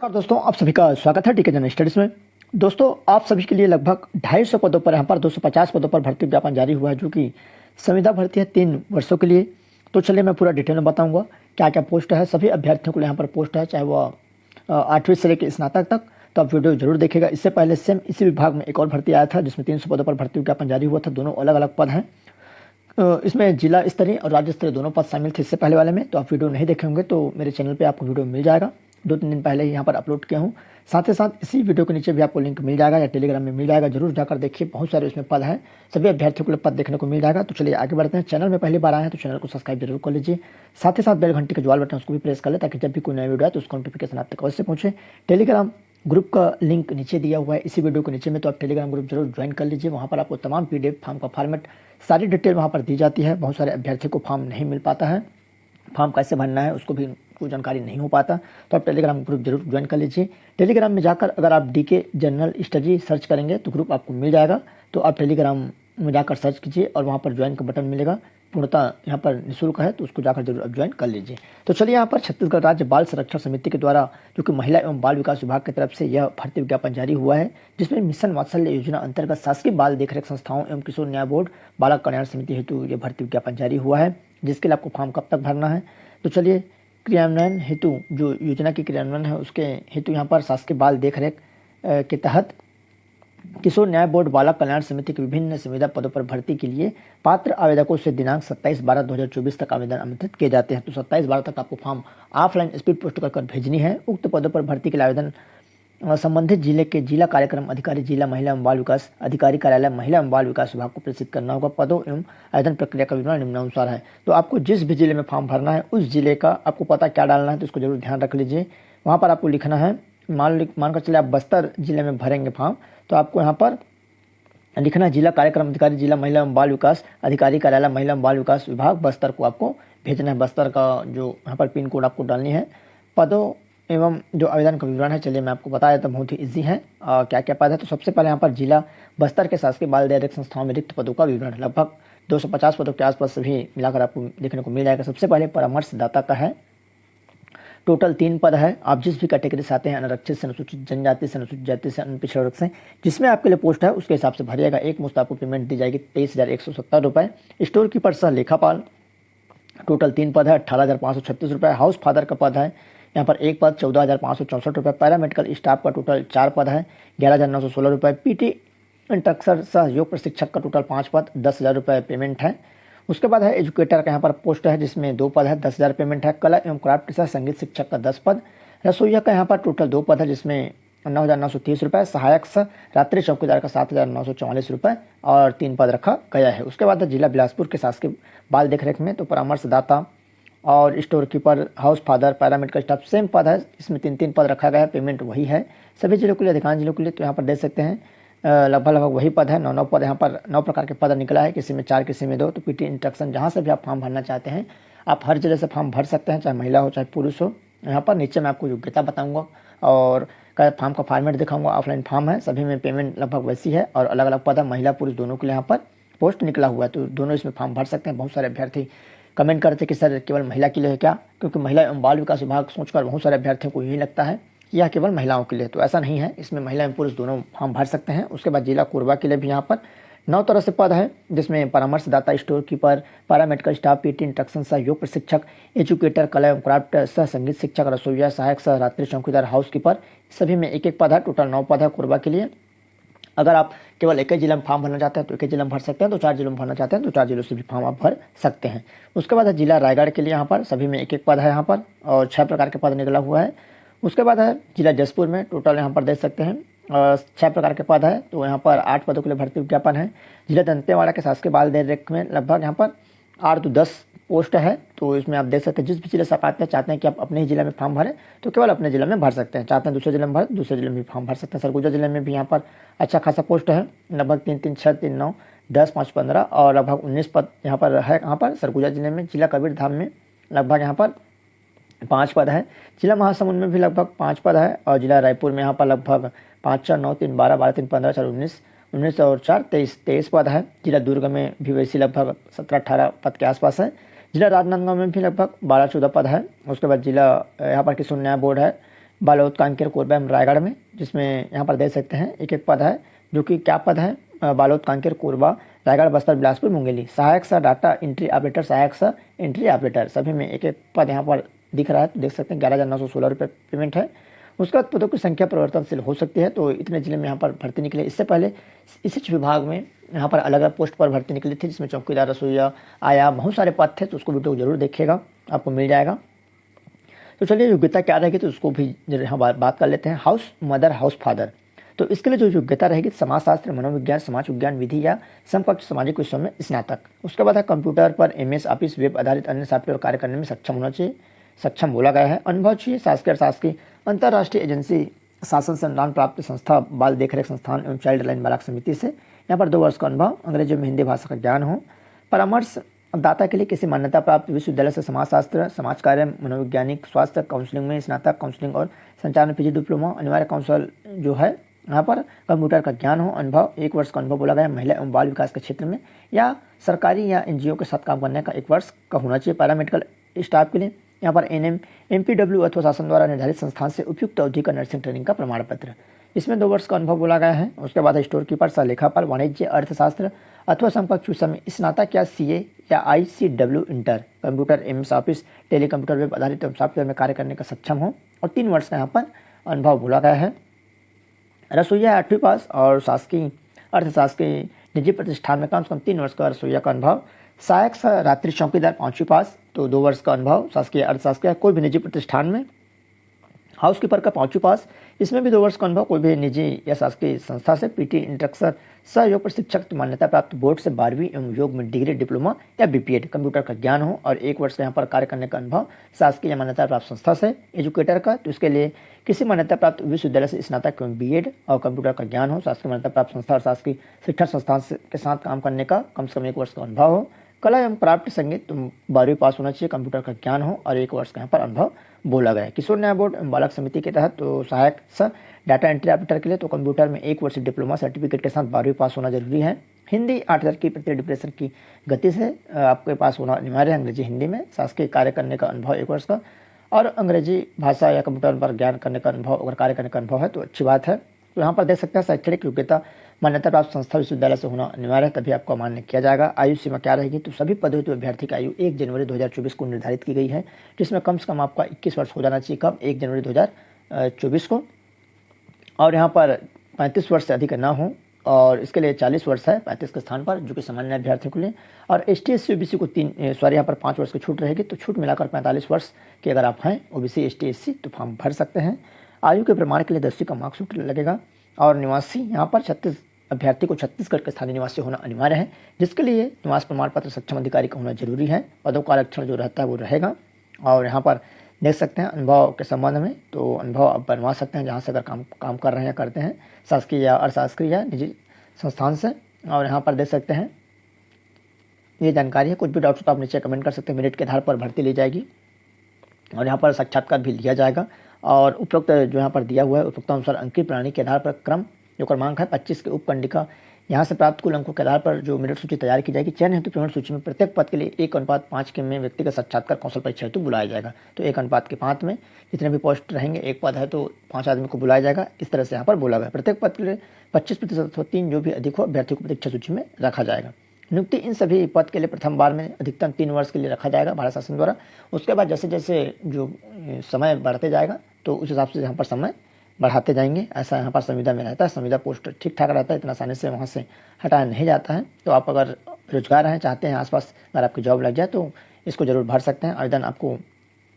और दोस्तों आप सभी का स्वागत है टीके जनरल स्टडीज में। दोस्तों आप सभी के लिए लगभग 250 पदों पर यहाँ पर 250 पदों पर भर्ती विज्ञापन जारी हुआ है, जो कि संविदा भर्ती है 3 वर्षों के लिए। तो चलिए मैं पूरा डिटेल में बताऊंगा क्या क्या पोस्ट है। सभी अभ्यर्थियों के लिए यहाँ पर पोस्ट है, चाहे वह 8वीं से लेकर स्नातक तक। तो आप वीडियो जरूर देखिएगा। इससे पहले सेम इसी विभाग में एक और भर्ती आया था जिसमें 300 पदों पर भर्ती विज्ञापन जारी हुआ था। दोनों अलग अलग पद हैं। इसमें जिला स्तरीय और राज्य स्तरीय दोनों पद शामिल थे इससे पहले वाले में। तो आप वीडियो नहीं देखे होंगे तो मेरे चैनल पे आपको वीडियो मिल जाएगा। 2-3 दिन पहले ही यहाँ पर अपलोड किया हूँ। साथ ही साथ इसी वीडियो के नीचे भी आपको लिंक मिल जाएगा या टेलीग्राम में मिल जाएगा। जरूर जाकर देखिए, बहुत सारे उसमें पद हैं। सभी अभ्यर्थियों के लिए पद देखने को मिल जाएगा। तो चलिए आगे बढ़ते हैं। चैनल में पहली बार आए हैं तो चैनल को सब्सक्राइब जरूर कर लीजिए। साथ ही साथ बेल घंटी के ज्वाल बटन उसको भी प्रेस कर ले, ताकि जब भी कोई नया वीडियो आए तो उसका नोटिफिकेशन आप तक अवश्य पहुँचे। टेलीग्राम ग्रुप का लिंक नीचे दिया हुआ है इसी वीडियो के नीचे में, तो आप टेलीग्राम ग्रुप जरूर ज्वाइन कर लीजिए। वहाँ पर आपको तमाम पीडीएफ फॉर्म का फॉर्मेट सारी डिटेल वहाँ पर दी जाती है। बहुत सारे अभ्यर्थियों को फॉर्म नहीं मिल पाता है, फॉर्म कैसे भरना है उसको भी कोई जानकारी नहीं हो पाता। तो आप टेलीग्राम ग्रुप जरूर ज्वाइन कर लीजिए। टेलीग्राम में जाकर अगर आप डीके जनरल स्टडी सर्च करेंगे तो ग्रुप आपको मिल जाएगा। तो आप टेलीग्राम में जाकर सर्च कीजिए और वहाँ पर ज्वाइन का बटन मिलेगा। पूर्णतः यहाँ पर निःशुल्क है, तो उसको जाकर जरूर आप ज्वाइन कर लीजिए। तो चलिए यहाँ पर छत्तीसगढ़ राज्य बाल संरक्षण समिति के द्वारा, जो कि महिला एवं बाल विकास विभाग की तरफ से यह भर्ती विज्ञापन जारी हुआ है, जिसमें मिशन वात्सल्य योजना अंतर्गत शासकीय बाल देखरेख संस्थाओं एवं किशोर न्याय बोर्ड बालक कल्याण समिति हेतु यह भर्ती विज्ञापन जारी हुआ है, जिसके लिए आपको फॉर्म कब तक भरना है। तो चलिए क्रियान्वयन हेतु, जो योजना की क्रियान्वयन है उसके हेतु यहाँ पर शासकीय बाल देखरेख के तहत किशोर न्याय बोर्ड बालक कल्याण समिति के विभिन्न संविदा पदों पर भर्ती के लिए पात्र आवेदकों से दिनांक 27/12/2024 तक आवेदन आमंत्रित किए जाते हैं। तो 27/12 तक आपको फॉर्म ऑफलाइन स्पीड पोस्ट कर भेजनी है। उक्त पदों पर भर्ती के लिए आवेदन संबंधित जिले के जिला कार्यक्रम अधिकारी, जिला महिला एवं बाल विकास अधिकारी कार्यालय, महिला एवं बाल विकास विभाग को प्रेषित करना होगा। पदों एवं आवेदन प्रक्रिया का विवरण निम्नानुसार है। तो आपको जिस भी जिले में फॉर्म भरना है उस जिले का आपको पता क्या डालना है, तो इसको जरूर ध्यान रख लीजिए। वहाँ पर आपको लिखना है, मानकर चले आप बस्तर जिले में भरेंगे फॉर्म, तो आपको यहाँ पर लिखना है जिला कार्यक्रम अधिकारी, जिला महिला एवं बाल विकास अधिकारी कार्यालय, महिला एवं बाल विकास विभाग, बस्तर को आपको भेजना है। बस्तर का जो यहाँ पर पिन कोड आपको डालनी है। पदों एवं जो आवेदन का विवरण है, चलिए मैं आपको बता देता हूँ, बहुत ही ईजी है। क्या क्या पद है, तो सबसे पहले यहाँ पर जिला बस्तर के शासकीय बाल देखरेख संस्थाओं में रिक्त पदों का विवरण, लगभग 250 पदों के आसपास सभी मिलाकर आपको देखने को मिल जाएगा। सबसे पहले परामर्शदाता का है, टोटल 3 पद है। आप जिस भी कैटेगरी से आते हैं, अनारक्षित से, अनुसूचित जनजाति से, अनुसूचित जाति से, अन्य पिछड़ा वर्ग से, जिसमें आपके लिए पोस्ट है उसके हिसाब से भरिएगा। एक मुश्त आपको पेमेंट दी जाएगी 23,170 रुपये। स्टोर कीपर सह लेखापाल, टोटल 3 पद है, 18,536 रुपये। हाउस फादर का पद है यहाँ पर 1 पद, 14,564 रुपये। पैरामेडिकल स्टाफ का टोटल 4 पद है, 11,916 रुपये। पीटी इंस्ट्रक्टर सह योग प्रशिक्षक का टोटल 5 पद, 10,000 रुपये पेमेंट है। उसके बाद है एजुकेटर का यहाँ पर पोस्ट है, जिसमें 2 पद है, 10,000 पेमेंट है। कला एवं क्राफ्ट सह संगीत शिक्षक का 10 पद। रसोइया का यहाँ पर टोटल 2 पद है, जिसमें 9,930 रुपये। सहायक सह रात्रि चौकीदार का 7,944 रुपये और 3 पद रखा गया है। उसके बाद है जिला बिलासपुर के शासकीय बाल देखरेख में, तो परामर्शदाता और store keeper, house father, paramedical staff same पद है। इसमें 3-3 पद रखा गया है, पेमेंट वही है सभी जिलों के लिए, अधिकांश जिलों के लिए। तो यहाँ पर देख सकते हैं लगभग वही पद है। 9 पद यहाँ पर 9 प्रकार के पद निकला है, किसी में 4 किसी में 2। तो पीटी इंस्ट्रक्शन जहाँ से भी आप फॉर्म भरना चाहते हैं, आप हर जिले से फॉर्म भर सकते हैं, चाहे महिला हो चाहे पुरुष हो। यहाँ पर नीचे मैं आपको योग्यता बताऊँगा और फॉर्म का फॉर्मेट दिखाऊंगा। ऑफलाइन फॉर्म है, सभी में पेमेंट लगभग वैसी है और अलग अलग पद है। महिला पुरुष दोनों के लिए यहाँ पर पोस्ट निकला हुआ है, तो दोनों इसमें फॉर्म भर सकते हैं। बहुत सारे अभ्यर्थी कमेंट करते कि सर केवल महिला के लिए है क्या, क्योंकि महिला एवं बाल विकास विभाग सोचकर बहुत सारे अभ्यर्थियों को यही लगता है कि यह केवल महिलाओं के लिए। तो ऐसा नहीं है, इसमें महिला एवं पुरुष दोनों फॉर्म भर सकते हैं। उसके बाद जिला कोरबा के लिए भी यहाँ पर 9 तरह से पद है, जिसमें परामर्शदाता, store keeper, paramedical staff, PT instruction सह योग प्रशिक्षक, एजुकेटर, कला एवं क्राफ्ट सह संगीत शिक्षक, रसोइया, सहायक सह रात्रि चौकीदार, हाउस कीपर, सभी में 1-1 पद है। टोटल 9 पद है कोरबा के लिए। अगर आप केवल एक ही जिले में फॉर्म भरना चाहते हैं तो एक ही जिले में भर सकते हैं, तो 4 जिलों में भरना चाहते हैं तो 4 जिलों से भी फॉर्म आप भर सकते हैं। उसके बाद है जिला रायगढ़ के लिए, यहाँ पर सभी में 1-1 पद है यहाँ पर और 6 प्रकार के पद निकला हुआ है। उसके बाद है जिला जसपुर में, टोटल यहाँ पर देख सकते हैं 6 प्रकार के पद है, तो यहाँ पर 8 पदों के लिए भर्ती विज्ञापन है। जिला दंतेवाड़ा के शासकीय बाल देखरेख में लगभग यहाँ पर 8 to 10 पोस्ट है। तो इसमें आप देख सकते हैं जिस भी जिले से आप आते हैं, चाहते हैं कि आप अपने ही जिले में फॉर्म भरें तो केवल अपने जिले में भर सकते हैं, चाहते हैं दूसरे जिले में भरें दूसरे जिले में भी फॉर्म भर सकते हैं। सरगुजा जिले में भी यहाँ पर अच्छा खासा पोस्ट है, लगभग 3-3, 6, 3, 9, 10, 5, 15 और लगभग 19 पद यहाँ पर है। यहाँ पर सरगुजा जिले में जिला कबीरधाम में लगभग यहाँ पर 5 पद है। जिला महासमुंद में भी लगभग 5 पद है और जिला रायपुर में यहाँ पर लगभग 5, 4, 9, 3, 12, 12, 3, 15, 4, 19, 19 और 4, 23 पद है। जिला दुर्ग में भी वैसी लगभग 17-18 पद के आसपास है। जिला राजनांदगांव में भी लगभग 12-14 पद है। उसके बाद जिला यहाँ पर किशोर न्याय बोर्ड है, बालोद, कांकेर, कोरबा एवं रायगढ़ में, जिसमें यहाँ पर देख सकते हैं एक एक पद है, जो कि क्या पद है, बालोद, कांकेर, कोरबा, रायगढ़, बस्तर, बिलासपुर, मुंगेली। सहायक सा डाटा एंट्री ऑपरेटर, सहायक सा एंट्री ऑपरेटर, सभी में एक एक पद यहाँ पर दिख रहा है। तो देख सकते हैं 11,916 रुपये पेमेंट है। उसके बाद पदों की संख्या परिवर्तनशील हो सकती है, तो इतने जिले में यहाँ पर भर्ती निकले। इससे पहले इसी विभाग में यहाँ पर अलग अलग पोस्ट पर भर्ती निकली थी, जिसमें चौकीदार, रसोईया, आया, बहुत सारे पद थे। तो उसको वीडियो जरूर देखिएगा, आपको मिल जाएगा। तो चलिए योग्यता क्या रहेगी तो उसको भी यहाँ बात कर लेते हैं। हाउस मदर, हाउस फादर, तो इसके लिए जो योग्यता रहेगी, समाजशास्त्र, मनोविज्ञान, समाज विज्ञान, विधि या समकक्ष सामाजिक विषयों में स्नातक। उसके बाद है कंप्यूटर पर MS ऑफिस, वेब आधारित अन्य सॉफ्टवेयर कार्य करने में सक्षम होना चाहिए, सक्षम बोला गया है। अनुभव चाहिए शासकीय, शासकीय अंतर्राष्ट्रीय एजेंसी, शासन से अनुदान प्राप्त संस्था, बाल देखरेख संस्थान एवं चाइल्ड लाइन बालक समिति से यहाँ पर 2 वर्ष का अनुभव, अंग्रेजी में हिंदी भाषा का ज्ञान हो। परामर्श दाता के लिए किसी मान्यता प्राप्त विश्वविद्यालय से समाजशास्त्र, समाज कार्य, मनोवैज्ञानिक, स्वास्थ्य, काउंसलिंग में स्नातक, काउंसलिंग और संचार में PG डिप्लोमा। अनिवार्य काउंसल जो है यहाँ पर कंप्यूटर का ज्ञान हो। अनुभव 1 वर्ष का अनुभव बोला गया। महिला एवं बाल विकास के क्षेत्र में या सरकारी या NGO के साथ काम करने का 1 वर्ष का होना चाहिए। पैरामेडिकल स्टाफ के लिए यहाँ पर NM, MPW अथवा शासन द्वारा निर्धारित संस्थान से उपयुक्त अवधि का नर्सिंग ट्रेनिंग का प्रमाण पत्र, इसमें 2 वर्ष का अनुभव बोला गया है। उसके बाद स्टोर कीपर, सहलेखापाल, वाणिज्य, अर्थशास्त्र अथवा समकक्ष विषय में स्नातक या CA या ICW inter, computer, MS office, telecomputer, web आधारित सॉफ्टवेयर में कार्य करने का सक्षम हो और 3 वर्ष का यहाँ पर अनुभव बोला गया है। रसोईया 8वीं पास और शासकीय अर्थशास्त्र के निजी प्रतिष्ठान में कम से कम 3 वर्ष का रसोईया का अनुभव। सहायक रात्रि चौकीदार 5वीं पास, तो 2 वर्ष का अनुभव शासकीय अर्थशास्त्र कोई भी निजी प्रतिष्ठान में। हाउस कीपर का 5वीं पास, इसमें भी 2 वर्ष का अनुभव कोई भी निजी या शासकीय संस्था से। PT इंस्ट्रक्टर सहयोग प्रशिक्षक मान्यता प्राप्त बोर्ड से 12वीं एवं योग में डिग्री, डिप्लोमा या BPED, कंप्यूटर का ज्ञान हो और 1 वर्ष का यहाँ पर कार्य करने का अनुभव शासकीय या मान्यता प्राप्त संस्था से। एजुकेटर का, तो इसके लिए किसी मान्यता प्राप्त विश्वविद्यालय से स्नातक एवं BEd और कंप्यूटर का ज्ञान हो, शासकीय मान्यता प्राप्त संस्था और शासकीय शिक्षण संस्थान के साथ काम करने का कम से कम 1 वर्ष का अनुभव हो। कला एवं क्राफ्ट संगीत, तो 12वीं पास होना चाहिए, कंप्यूटर का ज्ञान हो और 1 वर्ष का यहाँ पर अनुभव बोला गया है। किशोर न्याय बोर्ड एवं बालक समिति के तहत तो सहायक डाटा एंट्री ऑपरेटर के लिए तो कंप्यूटर में 1 वर्ष डिप्लोमा सर्टिफिकेट के साथ 12वीं पास होना जरूरी है। हिंदी 8000 की प्रति डिप्रेशन की गति से आपके पास होना अनिवार्य है। अंग्रेजी, हिंदी में शासकीय कार्य करने का अनुभव 1 वर्ष का और अंग्रेजी भाषा या कंप्यूटर पर ज्ञान करने का अनुभव, अगर कार्य करने का अनुभव है तो अच्छी बात है। तो यहाँ पर देख सकते हैं शैक्षणिक योग्यता मान्यता प्राप्त संस्था विश्वविद्यालय से होना अनिवार्य है, तभी आपको मान्य किया जाएगा। आयु सीमा क्या रहेगी, तो सभी पदों हेतु अभ्यर्थी की आयु 1 जनवरी 2024 को निर्धारित की गई है, जिसमें कम से कम आपका 21 वर्ष हो जाना चाहिए। कब? 1 जनवरी 2024 को। और यहाँ पर 35 वर्ष से अधिक ना हो और इसके लिए 40 वर्ष है 35 के स्थान पर, जो कि सामान्य अभ्यर्थियों के लिए। और ST SC OBC को यहाँ पर 5 वर्ष की छूट रहेगी, तो छूट मिलाकर 45 वर्ष के अगर आप हैं OBC ST SC तो फॉर्म भर सकते हैं। आयु के प्रमाण के लिए 10वीं का मार्कशीट लगेगा और निवासी यहाँ पर अभ्यर्थी को छत्तीसगढ़ के स्थानीय निवासी होना अनिवार्य है, जिसके लिए निवास प्रमाण पत्र सक्षम अधिकारी का होना जरूरी है। पदों का आरक्षण जो रहता है वो रहेगा। और यहाँ पर देख सकते हैं अनुभव के संबंध में, तो अनुभव आप बनवा सकते हैं जहाँ से अगर काम कर रहे हैं या करते हैं, शासकीय या अशासकीय या निजी संस्थान से। और यहाँ पर देख सकते हैं ये जानकारी है। कुछ भी डाउट्स तो आप नीचे कमेंट कर सकते हैं। मेरिट के आधार पर भर्ती ली जाएगी और यहाँ पर साक्षात्कार भी लिया जाएगा। और उपरोक्त जो यहाँ पर दिया हुआ है उपरोक्त अनुसार अंकीय प्रणाली के आधार पर क्रम जो क्रमांक है 25 के उपकंडिका यहाँ से प्राप्त कुल अंकों के आधार पर जो मेरिट सूची तैयार की जाएगी। चयन हेतु प्रवेश सूची में प्रत्येक पद के लिए 1:5 के में व्यक्तिगत साक्षात्कार कौशल परीक्षा हेतु बुलाया जाएगा। तो 1:5 में जितने भी पोस्ट रहेंगे, 1 पद है तो 5 आदमी को बुलाया जाएगा। इस तरह से यहाँ पर बोला गया। प्रत्येक पद के लिए 25% अथवा 3 जो भी अधिक हो अभ्यर्थी को परीक्षा सूची में रखा जाएगा। नियुक्ति इन सभी पद के लिए प्रथम बार में अधिकतम 3 वर्ष के लिए रखा जाएगा भारत शासन द्वारा। उसके बाद जैसे जैसे जो समय बढ़ते जाएगा तो उस हिसाब से यहाँ पर समय बढ़ाते जाएंगे। ऐसा यहाँ पर संविदा में रहता है। संविदा पोस्ट ठीक ठाक रहता है, इतना आसानी से वहाँ से हटाया नहीं जाता है। तो आप अगर रोजगार हैं, चाहते हैं आसपास अगर आपकी जॉब लग जाए तो इसको जरूर भर सकते हैं। आवेदन आपको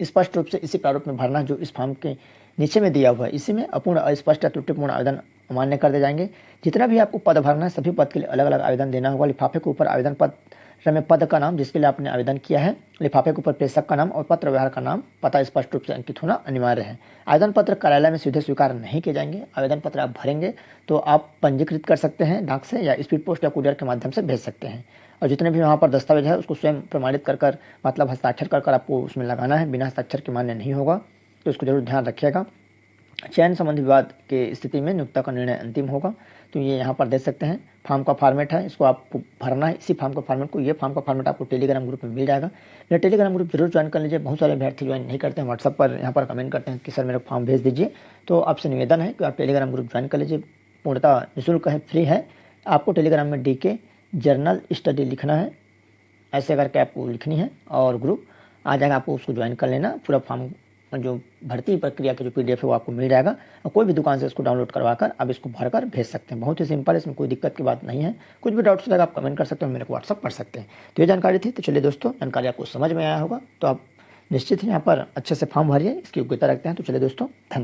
स्पष्ट रूप से इसी प्रारूप में भरना जो इस फॉर्म के नीचे में दिया हुआ है। इसी में अपूर्ण, अस्पष्ट या त्रुटिपूर्ण आवेदन अमान्य कर दिए जाएंगे। जितना भी आपको पद भरना है सभी पद के लिए अलग अलग आवेदन देना होगा। लिफाफे के ऊपर आवेदन पत्र में पद का नाम जिसके लिए आपने आवेदन किया है, लिफाफे के ऊपर प्रेषक का नाम और पत्र व्यवहार का नाम, पता स्पष्ट रूप से अंकित होना अनिवार्य है। आवेदन पत्र कार्यालय में सीधे स्वीकार नहीं किए जाएंगे। आवेदन पत्र आप भरेंगे तो आप पंजीकृत कर सकते हैं डाक से या स्पीड पोस्ट या कुरियर के माध्यम से भेज सकते हैं। और जितने भी वहाँ पर दस्तावेज है उसको स्वयं प्रमाणित कर मतलब हस्ताक्षर कर आपको उसमें लगाना है। बिना हस्ताक्षर के मान्य नहीं होगा, तो इसको जरूर ध्यान रखिएगा। चयन संबंधी विवाद के स्थिति में नियोक्ता का निर्णय अंतिम होगा। तो ये यहाँ पर देख सकते हैं, फॉर्म का फॉर्मेट है, इसको आपको भरना है। इसी फॉर्म का फॉर्मेट को, ये फॉर्म का फॉर्मेट आपको टेलीग्राम ग्रुप में मिल जाएगा। मेरा टेलीग्राम ग्रुप जरूर ज्वाइन कर लीजिए। बहुत सारे अभ्यर्थी ज्वाइन नहीं करते हैं, व्हाट्सअप पर यहाँ पर कमेंट करते हैं कि सर मेरा फॉर्म भेज दीजिए। तो आपसे निवेदन है कि आप टेलीग्राम ग्रुप ज्वाइन कर लीजिए, पूर्णतः निःशुल्क है, फ्री है। आपको टेलीग्राम में DK जर्नल स्टडी लिखना है, ऐसे करके आपको लिखनी है और ग्रुप आ जाएगा, आपको उसको ज्वाइन कर लेना। पूरा फॉर्म जो भर्ती प्रक्रिया का जो PDF है वो आपको मिल जाएगा और कोई भी दुकान से इसको डाउनलोड करवाकर आप इसको भरकर भेज सकते हैं। बहुत ही सिंपल है, इसमें कोई दिक्कत की बात नहीं है। कुछ भी डाउट्स लगा आप कमेंट कर सकते हैं, मेरे को व्हाट्सअप कर सकते हैं। तो ये जानकारी थी। तो चलिए दोस्तों, जानकारी आपको समझ में आया होगा, तो आप निश्चित ही यहाँ पर अच्छे से फॉर्म भरिए, इसकी योग्यता रखते हैं। तो चलिए दोस्तों, धन्यवाद।